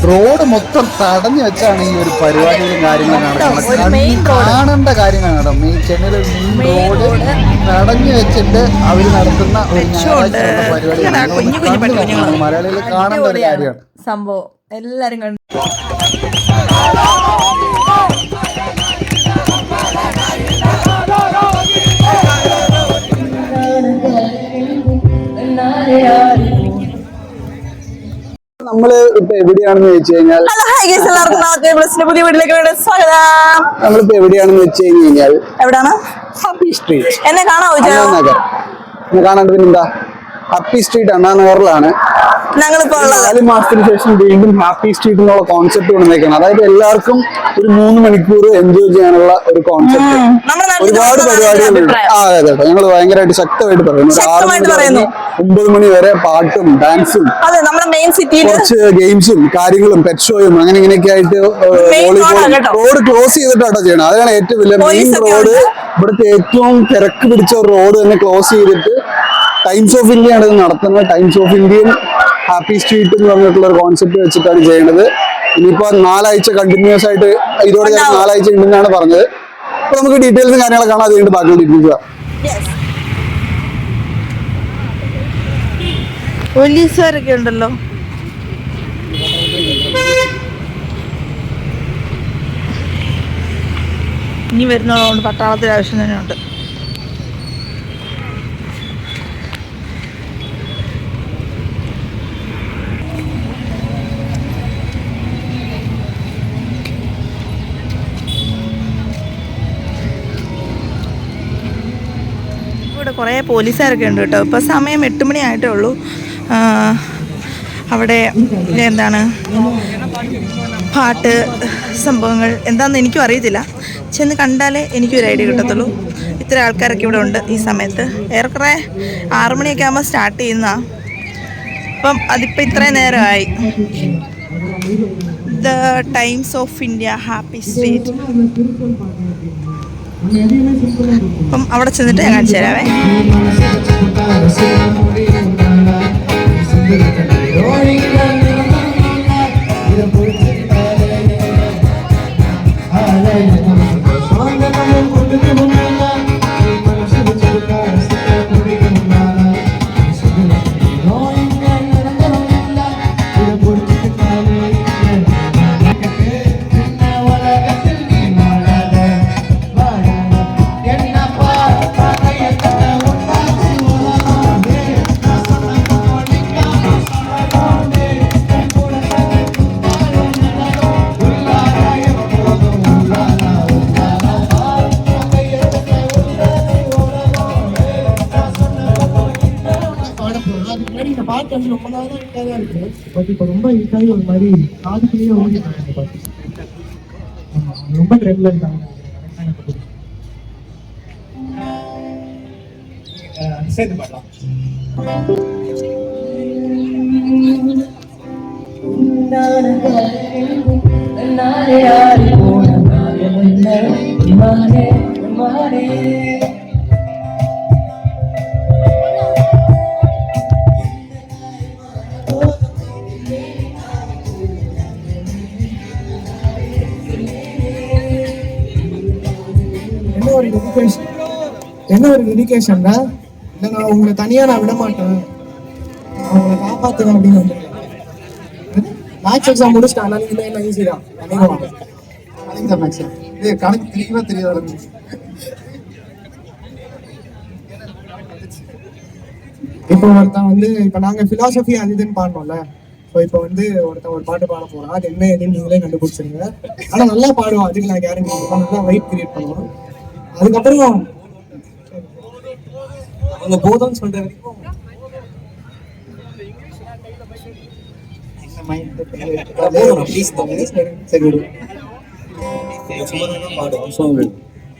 Road മൊത്തം തടഞ്ഞു വെച്ചാണ് ഈ ഒരു പരിപാടികളും കാര്യങ്ങളും നടക്കുന്നത്. കാണേണ്ട കാര്യങ്ങളാണ് ചെന്നൈയിലെ മെയിൻ റോഡ് തടഞ്ഞു വെച്ചിട്ട് അവർ നടത്തുന്ന ഒരു പരിപാടി മലയാളികൾ കാണേണ്ട ഒരു കാര്യമാണ് സംഭവം. എല്ലാരും കണ്ടു. നമ്മള് ഇപ്പൊ എവിടെയാണെന്ന് വെച്ച് കഴിഞ്ഞാൽ നമ്മളിപ്പോ എവിടെയാണെന്ന് വെച്ച് കഴിഞ്ഞാൽ എവിടാണ്? Happy street. എന്നെ കാണാവോ? കാണാണ്ട് പിന്നെന്താ, ഹാപ്പി സ്ട്രീറ്റ് അണ്ണാനഗറിലാണ്. ഞങ്ങളിപ്പോ 4 മാസത്തിന് ശേഷം വീണ്ടും ഹാപ്പി സ്ട്രീറ്റ് എന്നുള്ള കോൺസെപ്റ്റ് കൊണ്ടുവന്നേക്കാണ്. അതായത് എല്ലാവർക്കും ഒരു 3 മണിക്കൂർ എൻജോയ് ചെയ്യാനുള്ള ഒരു കോൺസെപ്റ്റ്. ഒരുപാട് പരിപാടികളുണ്ട്. അതെ ഞങ്ങൾ ഭയങ്കരമായിട്ട് ശക്തമായിട്ട് പറയുന്നു. 9 മണി വരെ പാട്ടും ഡാൻസും കുറച്ച് ഗെയിംസും കാര്യങ്ങളും പെറ്റ് ഷോയും അങ്ങനെ ഇങ്ങനെയൊക്കെ ആയിട്ട് റോഡ് ക്ലോസ് ചെയ്തിട്ടാട്ടോ ചെയ്യണം. അതാണ് ഏറ്റവും വലിയ മെയിൻ റോഡ്. ഇവിടുത്തെ ഏറ്റവും തിരക്ക് പിടിച്ച റോഡ് തന്നെ ക്ലോസ് ചെയ്തിട്ട് ടൈംസ് ഓഫ് ഇന്ത്യ ആണ് ഇത് നടത്തുന്നത്. ടൈംസ് ഓഫ് ഇന്ത്യയും ഹാപ്പി സ്ട്രീറ്റ് എന്ന് പറഞ്ഞിട്ടുള്ള ഒരു കോൺസെപ്റ്റ് വെച്ചിട്ടാണ് ചെയ്യുന്നത്. ഇനിയിപ്പോ 4 ആഴ്ച കണ്ടിന്യൂസ് ആയിട്ട് ഇതോടെ 4 ആഴ്ച ഉണ്ടെന്നാണ് പറഞ്ഞത്. അപ്പൊ നമുക്ക് ഡീറ്റെയിൽസും കാര്യങ്ങളൊക്കെ കാണാൻ അതുകൊണ്ട് ബാക്കി ഡീറ്റെയിൽസ്. പോലീസുകാരൊക്കെ ഉണ്ടല്ലോ. ഇനി വരുന്നതുകൊണ്ട് പട്ടാളത്തിന്റെ ആവശ്യം തന്നെയുണ്ട്. ഇവിടെ കുറേ പോലീസുകാരൊക്കെ ഉണ്ട് കേട്ടോ. ഇപ്പോൾ സമയം 8 മണി ആയിട്ടേ ഉള്ളൂ. അവിടെ എന്താണ് പാട്ട് സംഭവങ്ങൾ എന്താണെന്ന് എനിക്കും അറിയത്തില്ല. ചെന്ന് കണ്ടാലേ എനിക്കൊരു ഐഡിയ കിട്ടത്തുള്ളൂ. ഇത്ര ആൾക്കാരൊക്കെ ഇവിടെ ഉണ്ട് ഈ സമയത്ത്. ഏറെക്കുറെ 6 മണിയൊക്കെ ആകുമ്പോൾ സ്റ്റാർട്ട് ചെയ്യുന്നതാണ്. അപ്പം അതിപ്പോൾ ഇത്രയും നേരമായി. The times of India happy street. അപ്പം അവിടെ ചെന്നിട്ട് ഞാൻ കാണിച്ചു തരാവേ. ரொம்ப நாள் தான் ஹிட்டாக தான் இருக்கு. பட் இப்போ ரொம்ப ஹிட்டாகி ஒரு மாதிரி காதுக்குள்ளேயே ஓடிட்டாங்க இந்த பாட்டு. ரொம்ப ட்ரெண்ட்ல இருக்காங்க. சேர்த்து பாடலாம். என்ன ஒரு டெடிகேஷன்னா, இல்லை நான் உங்களை தனியா நான் விட மாட்டேன், அவங்களை காப்பாத்துவேன் அப்படின்னு வந்துருக்கேன். மேக்ஸ் எக்ஸாம் முடிச்சுட்டேன். ஆனால் நீங்க என்ன ஈஸி தான் மேக்ஸ் இது கணக்கு தெளிவா தெரியாது. இப்போ ஒருத்தன் வந்து இப்போ நாங்க பிலாசபி அது இதுன்னு பாடணும்ல. ஸோ இப்போ வந்து ஒருத்தன் ஒரு பாட்டு பாட போறான். அது என்ன எதுன்னு நீங்களே கண்டுபிடிச்சிருங்க. ஆனா நல்லா பாடுவான், அதுக்கு நான் கேரண்டி கொடுப்பேன். நல்லா வைப் கிரியேட் பண்ணுவோம். அதுக்கப்புறம் அவங்க போதும்னு சொல்ற வரைக்கும்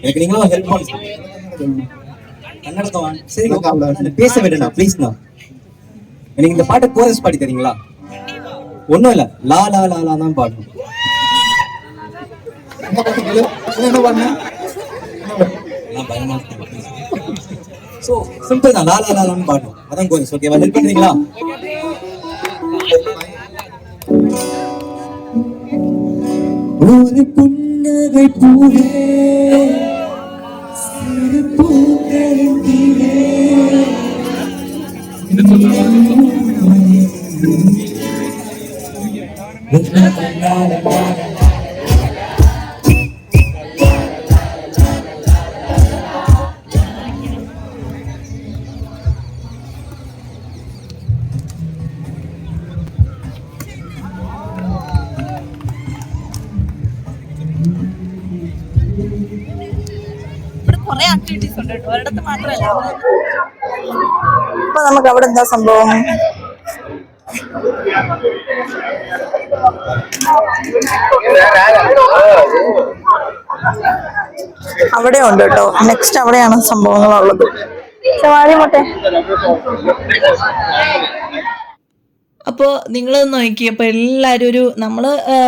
எனக்கு நீங்களும் ஹெல்ப் பண்ணுங்க. பேச வேண்டாம் ப்ளீஸ்ண்ணா. எனக்கு இந்த பாட்டை கோரஸ் பாடி தரீங்களா? ஒன்றும் இல்லை, லா லா லா லா தான் பாடணும். ஸோ சிம்பிள் தான், லா லா லா லான்னு பாடணும். அதான் கோரஸ். ஓகேவா? ஹெல்ப் பண்ணுறீங்களா? ஒரு புன்னகை பூவே சிறு பூக்களின் தீவே കുറെ ആക്ടിവിറ്റീസ് ഉണ്ട് കേട്ടോ, ഒരിടത്ത് മാത്രമല്ല. അപ്പൊ നമുക്ക് അവിടെ എന്താ സംഭവം? അവിടെ ഉണ്ട് കേട്ടോ, നെക്സ്റ്റ് അവിടെയാണ് സംഭവങ്ങളുള്ളത്. സവാരി മോട്ടെ. അപ്പോൾ നിങ്ങൾ നോക്കിയപ്പോൾ എല്ലാവരും നമ്മൾ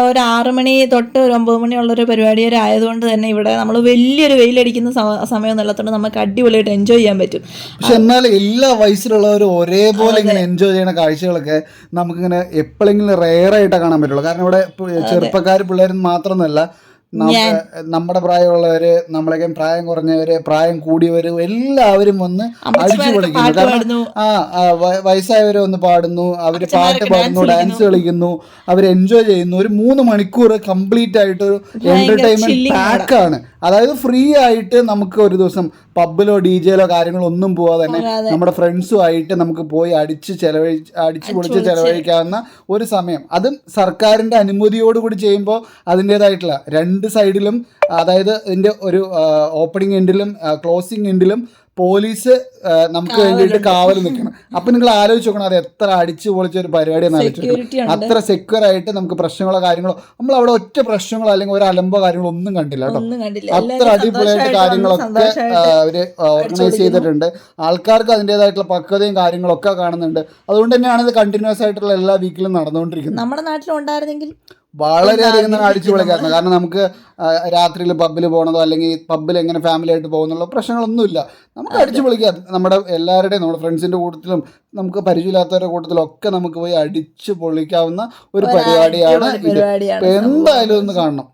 ഒരു 6 മണി തൊട്ട് ഒരു 9 മണിയുള്ളൊരു പരിപാടി വരെ ആയതുകൊണ്ട് തന്നെ ഇവിടെ നമ്മൾ വലിയൊരു വെയിലടിക്കുന്ന സമയം എന്നുള്ളതുകൊണ്ട് നമുക്ക് അടിപൊളിയായിട്ട് എൻജോയ് ചെയ്യാൻ പറ്റും. പക്ഷെ എന്നാൽ എല്ലാ വയസ്സിലുള്ളവരും ഒരേപോലെ ഇങ്ങനെ എൻജോയ് ചെയ്യുന്ന കാഴ്ചകളൊക്കെ നമുക്കിങ്ങനെ എപ്പോഴെങ്കിലും റെയറായിട്ടാണ് കാണാൻ പറ്റുള്ളൂ. കാരണം ഇവിടെ ചെറുപ്പക്കാർ പിള്ളേരും മാത്രമൊന്നുമല്ല, നമ്മുടെ പ്രായമുള്ളവര്, നമ്മളൊക്കെ പ്രായം കുറഞ്ഞവര്, പ്രായം കൂടിയവര് എല്ലാവരും വന്ന് അടിച്ചു പൊളിക്കുന്നു. കാരണം വയസ്സായവര് വന്ന് പാടുന്നു, അവര് പാട്ട് പാടുന്നു, ഡാൻസ് കളിക്കുന്നു, അവർ എൻജോയ് ചെയ്യുന്നു. ഒരു 3 മണിക്കൂർ കംപ്ലീറ്റ് ആയിട്ട് ഒരു എന്റർടൈൻമെന്റ് പാക്കാണ്. അതായത് ഫ്രീ ആയിട്ട് നമുക്ക് ഒരു ദിവസം പബ്ബിലോ DJയിലോ കാര്യങ്ങളോ ഒന്നും പോവാതെ തന്നെ നമ്മുടെ ഫ്രണ്ട്സുമായിട്ട് നമുക്ക് പോയി അടിച്ച് പൊളിച്ച് ചെലവഴിക്കാവുന്ന ഒരു സമയം. അതും സർക്കാരിൻ്റെ അനുമതിയോടുകൂടി ചെയ്യുമ്പോൾ അതിൻ്റേതായിട്ടുള്ള 2 സൈഡിലും, അതായത് ഇതിൻ്റെ ഒരു ഓപ്പണിംഗ് എൻഡിലും ക്ലോസിംഗ് എൻഡിലും പോലീസ് നമുക്ക് വേണ്ടിയിട്ട് കാവൽ നിൽക്കണം. അപ്പൊ നിങ്ങൾ ആലോചിച്ച് നോക്കണം, അത് എത്ര അടിച്ചു പൊളിച്ച ഒരു പരിപാടിയാണ് ആലോചിച്ചിരിക്കുന്നത്. അത്ര സെക്യൂർ ആയിട്ട് നമുക്ക് പ്രശ്നങ്ങളോ കാര്യങ്ങളോ, നമ്മൾ അവിടെ ഒറ്റ പ്രശ്നങ്ങളോ അല്ലെങ്കിൽ ഒരു അലമ്പോ കാര്യങ്ങളോ ഒന്നും കണ്ടില്ല കേട്ടോ. അത്ര അടിപൊളിയായിട്ട് കാര്യങ്ങളൊക്കെ അവര് ഓർഗനൈസ് ചെയ്തിട്ടുണ്ട്. ആൾക്കാർക്ക് അതിൻ്റെതായിട്ടുള്ള പക്വതയും കാര്യങ്ങളൊക്കെ കാണുന്നുണ്ട്. അതുകൊണ്ട് തന്നെയാണ് ഇത് കണ്ടിന്യൂസ് ആയിട്ടുള്ള എല്ലാ വീക്കിലും നടന്നുകൊണ്ടിരിക്കുന്നത്. നമ്മുടെ നാട്ടിലുണ്ടായിരുന്നെങ്കിൽ വളരെയധികം അടിച്ചു പൊളിക്കായിരുന്നു. കാരണം നമുക്ക് രാത്രിയിൽ പബ്ബിൽ പോകണതോ അല്ലെങ്കിൽ പബ്ബിൽ എങ്ങനെ ഫാമിലി ആയിട്ട് പോകുന്നുള്ള പ്രശ്നങ്ങളൊന്നുമില്ല. നമുക്ക് അടിച്ചു പൊളിക്കാം. നമ്മുടെ എല്ലാവരുടെയും, നമ്മുടെ ഫ്രണ്ട്സിൻ്റെ കൂട്ടത്തിലും നമുക്ക് പരിചയമില്ലാത്തവരുടെ കൂട്ടത്തിലും ഒക്കെ നമുക്ക് പോയി അടിച്ചു പൊളിക്കാവുന്ന ഒരു പരിപാടിയാണ് ഇത്. എന്തായാലും ഒന്ന് കാണണം.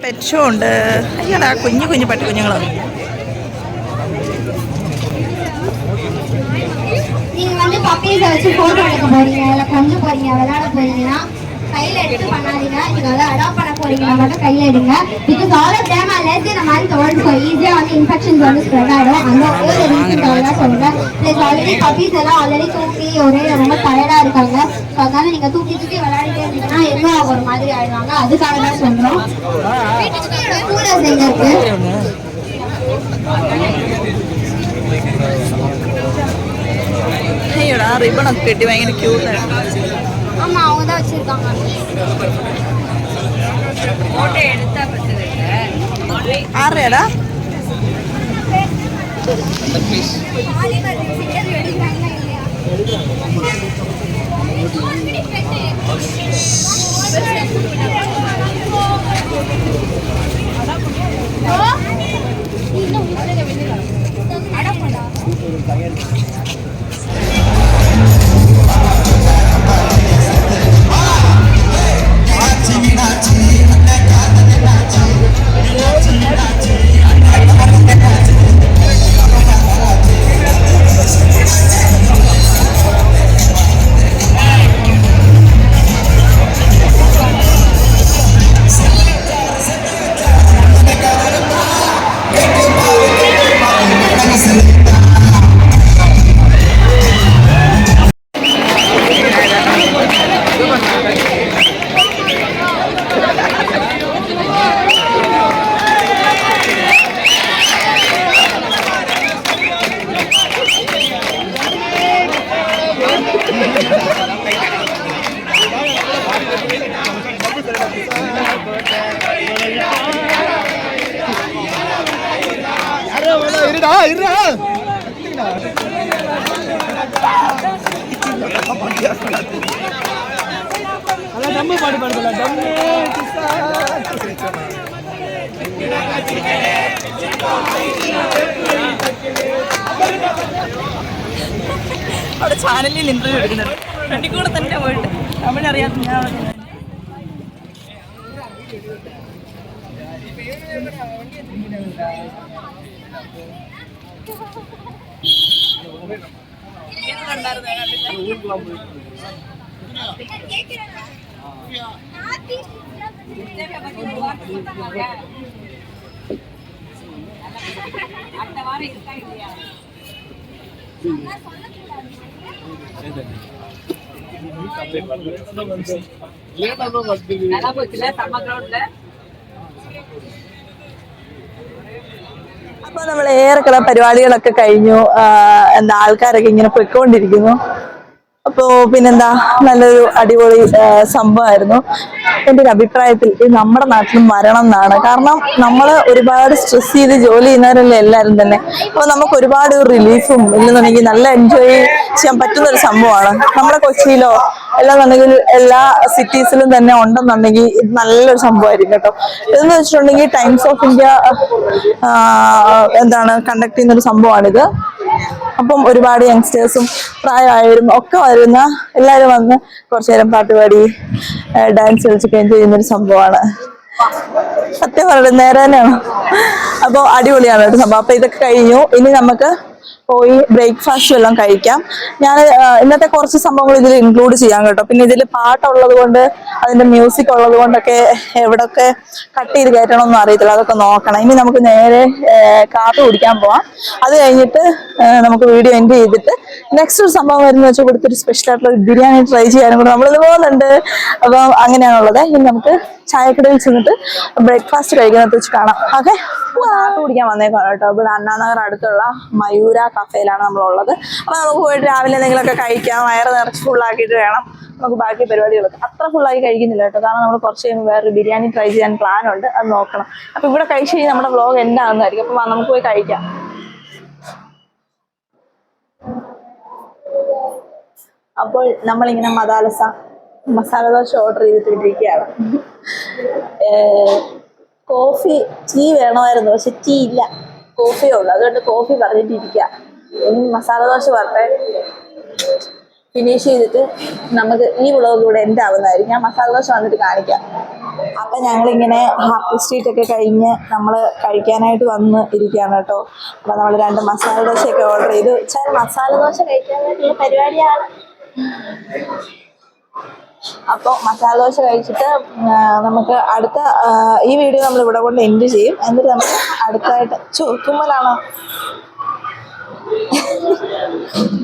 പെറ്റ് ഷോ ഉണ്ട്. അയ്യടാ കുഞ്ഞു കുഞ്ഞു പട്ടിക്കുഞ്ഞുങ്ങൾ. நீங்கள் வந்து பப்பீஸை வச்சு ஃபோட்டோ எடுக்க போகிறீங்க, இல்லை கொஞ்சம் போகிறீங்க, விளையாட போகிறீங்கன்னா கையில் எடுத்து பண்ணாதீங்க. நீங்கள் வந்து அடாப்ட் பண்ண போகிறீங்கன்னா மட்டும் கையில் எடுங்க. Because all of them are less than a month old, so ஈஸியாக வந்து இன்ஃபெக்ஷன்ஸ் வந்து ஸ்ப்ரெட் ஆகிடும். அந்த ஒரு ரீசன்காக தான் சொல்கிறேன். ப்ளஸ் ஆல்ரெடி பப்பீஸ் எல்லாம் ஆல்ரெடி தூக்கி ஒரே ரொம்ப டயர்டாக இருக்காங்க. ஸோ அதனால நீங்கள் தூக்கி விளையாடிட்டே இருந்தீங்கன்னா எல்லாம் ஒரு மாதிரி ஆயிடுவாங்க. அதுக்காக தான் சொல்கிறோம். கூலர்ஸ் எங்கே இருக்குது? അയ്യടാ റിബണൊക്കെ കെട്ടി ഭയങ്കര ക്യൂട്ടായിട്ട്. ஆமா அவங்க தான் வச்சிருக்காங்க. ആരുടെയാടാ? അവിടെ ചാനലിൽ ഇന്റർവ്യൂ എടുക്കുന്നുണ്ട്. ഫ്രണ്ടിൽ കൂടെ തന്നെ പോയിട്ട് തമിഴറിയാത്ത ഞാൻ അപ്പൊ നമ്മൾ ഏറെക്കുറെ പരിപാടികളൊക്കെ കഴിഞ്ഞു. എന്താ ആൾക്കാരൊക്കെ ഇങ്ങനെ പൊയ്ക്കൊണ്ടിരിക്കുന്നു. അപ്പോ പിന്നെന്താ നല്ലൊരു അടിപൊളി സംഭവമായിരുന്നു. എൻ്റെ ഒരു അഭിപ്രായത്തിൽ ഇത് നമ്മുടെ നാട്ടിലും വരണം എന്നാണ്. കാരണം നമ്മൾ ഒരുപാട് സ്ട്രെസ് ചെയ്ത് ജോലി ചെയ്യുന്നവരല്ലേ എല്ലാവരും തന്നെ. അപ്പോൾ നമുക്ക് ഒരുപാട് റിലീഫും ഇല്ലെന്നുണ്ടെങ്കിൽ നല്ല എൻജോയ് ചെയ്യാൻ പറ്റുന്ന ഒരു സംഭവമാണ്. നമ്മുടെ കൊച്ചിയിലോ അല്ലാന്നുണ്ടെങ്കിൽ എല്ലാ സിറ്റീസിലും തന്നെ ഉണ്ടെന്നുണ്ടെങ്കിൽ ഇത് നല്ലൊരു സംഭവമായിരിക്കും കേട്ടോ. ഇതെന്ന് വെച്ചിട്ടുണ്ടെങ്കിൽ ടൈംസ് ഓഫ് ഇന്ത്യ എന്താണ് കണ്ടക്ട് ചെയ്യുന്നൊരു സംഭവമാണിത്. അപ്പം ഒരുപാട് യങ്സ്റ്റേഴ്സും പ്രായമായവരും ഒക്കെ വരുന്ന എല്ലാവരും വന്ന് കുറച്ചു നേരം പാട്ടുപാടി ഡാൻസ് കളിച്ചൊക്കെ എൻജോയ് ചെയ്യുന്നൊരു സംഭവമാണ്. സത്യം പറയുന്നത് നേരെ തന്നെയാണ്. അപ്പോൾ അടിപൊളിയാണ് കേട്ടോ സംഭവം. അപ്പൊ ഇതൊക്കെ കഴിഞ്ഞു. ഇനി നമുക്ക് പോയി ബ്രേക്ക്ഫാസ്റ്റ് എല്ലാം കഴിക്കാം. ഞാൻ ഇന്നത്തെ കുറച്ച് സംഭവങ്ങൾ ഇതിൽ ഇൻക്ലൂഡ് ചെയ്യാം കേട്ടോ. പിന്നെ ഇതിൽ പാട്ടുള്ളത് കൊണ്ട് അതിന്റെ മ്യൂസിക് ഉള്ളത് കൊണ്ടൊക്കെ എവിടെയൊക്കെ കട്ട് ചെയ്ത് കയറ്റണമെന്നും അറിയത്തില്ല. അതൊക്കെ നോക്കണം. ഇനി നമുക്ക് നേരെ കാപ്പി കുടിക്കാൻ പോവാം. അത് കഴിഞ്ഞിട്ട് നമുക്ക് വീഡിയോ എൻഡ് ചെയ്തിട്ട് നെക്സ്റ്റ് ഒരു സംഭവം വരുന്ന വെച്ചാൽ ഇവിടുത്തെ ഒരു സ്പെഷ്യൽ ആയിട്ടുള്ള ബിരിയാണി ട്രൈ ചെയ്യാനും കൂടെ നമ്മളിത് പോകുന്നുണ്ട്. അപ്പം അങ്ങനെയാണുള്ളത്. ഇനി നമുക്ക് ചായക്കടയിൽ ചെന്നിട്ട് ബ്രേക്ക്ഫാസ്റ്റ് കഴിക്കുന്നത് വെച്ച് കാണാം. ഓക്കെ, കാപ്പി കുടിക്കാൻ വന്നേക്കാണ് കേട്ടോ. ഇവിടെ അണ്ണാനഗർ അടുത്തുള്ള മയൂര കഫേയിലാണ് നമ്മളുള്ളത്. അപ്പൊ നമുക്ക് പോയിട്ട് രാവിലെ എന്തെങ്കിലുമൊക്കെ കഴിക്കാം. വയറ് നിറച്ച് ഫുള്ളാക്കിയിട്ട് വേണം നമുക്ക് ബാക്കി പരിപാടികളൊക്കെ. അത്ര ഫുള്ളാക്കി കഴിക്കുന്നില്ല കേട്ടോ. കാരണം നമ്മൾ കുറച്ച് കഴിയുമ്പോൾ വേറൊരു ബിരിയാണി ട്രൈ ചെയ്യാൻ പ്ലാൻ ഉണ്ട്. അത് നോക്കണം. അപ്പൊ ഇവിടെ കഴിച്ച് കഴിഞ്ഞാൽ നമ്മുടെ വ്ലോഗ് എന്താകുന്നതായിരിക്കും. അപ്പൊ നമുക്ക് പോയി കഴിക്കാം. അപ്പോൾ നമ്മളിങ്ങനെ മസാല ദോശ ഓർഡർ ചെയ്തിട്ടിരിക്കുകയാണ്. കോഫി ടീ വേണമായിരുന്നു, പക്ഷെ ടീ ഇല്ല, കോഫിയേ ഉള്ളു. അതുകൊണ്ട് കോഫി പറഞ്ഞിട്ടിരിക്കുക. ഇനി മസാല ദോശ പറഞ്ഞേ. ഫിനിഷ് ചെയ്തിട്ട് നമുക്ക് ഈ വ്ളോഗ് ഇവിടെ എൻ്റെ ആവുന്നതായിരിക്കും. ഞാൻ മസാല ദോശ വന്നിട്ട് കാണിക്കാം. അപ്പം ഞങ്ങളിങ്ങനെ ഹാപ്പി സ്ട്രീറ്റ് ഒക്കെ കഴിഞ്ഞ് നമ്മൾ കഴിക്കാനായിട്ട് വന്ന് ഇരിക്കുകയാണ് കേട്ടോ. അപ്പം നമ്മൾ 2 മസാല ദോശയൊക്കെ ഓർഡർ ചെയ്തു. മസാല ദോശ കഴിക്കാനായിട്ടുള്ള പരിപാടിയാണ്. അപ്പോൾ മസാല ദോശ കഴിച്ചിട്ട് നമുക്ക് അടുത്ത ഈ വീഡിയോ നമ്മൾ ഇവിടെ കൊണ്ട് എൻഡ് ചെയ്യും. എന്നിട്ട് നമുക്ക് അടുത്തായിട്ട് തുമ്മലാണോ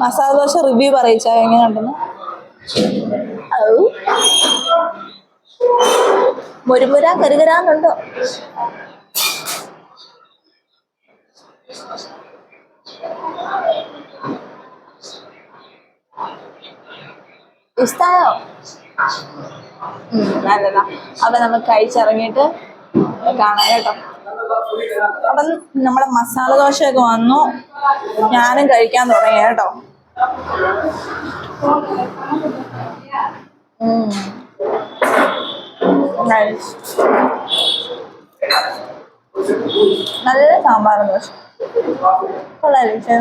മസാല ദോശ റിവ്യൂ പറയിച്ചാ എങ്ങനെയുണ്ടെന്ന്. മുരുമുര കരുകരാന്നുണ്ടോ? ഇഷ്ടായോ? നല്ലതാ. അപ്പൊ നമുക്ക് കഴിച്ചിറങ്ങിയിട്ട് കാണാം കേട്ടോ. അപ്പം നമ്മുടെ മസാല ദോശയൊക്കെ വന്നു. ഞാനും കഴിക്കാൻ തുടങ്ങി കേട്ടോ. നല്ല സാമ്പാറും ദോശ കൊള്ളാല്ലേ?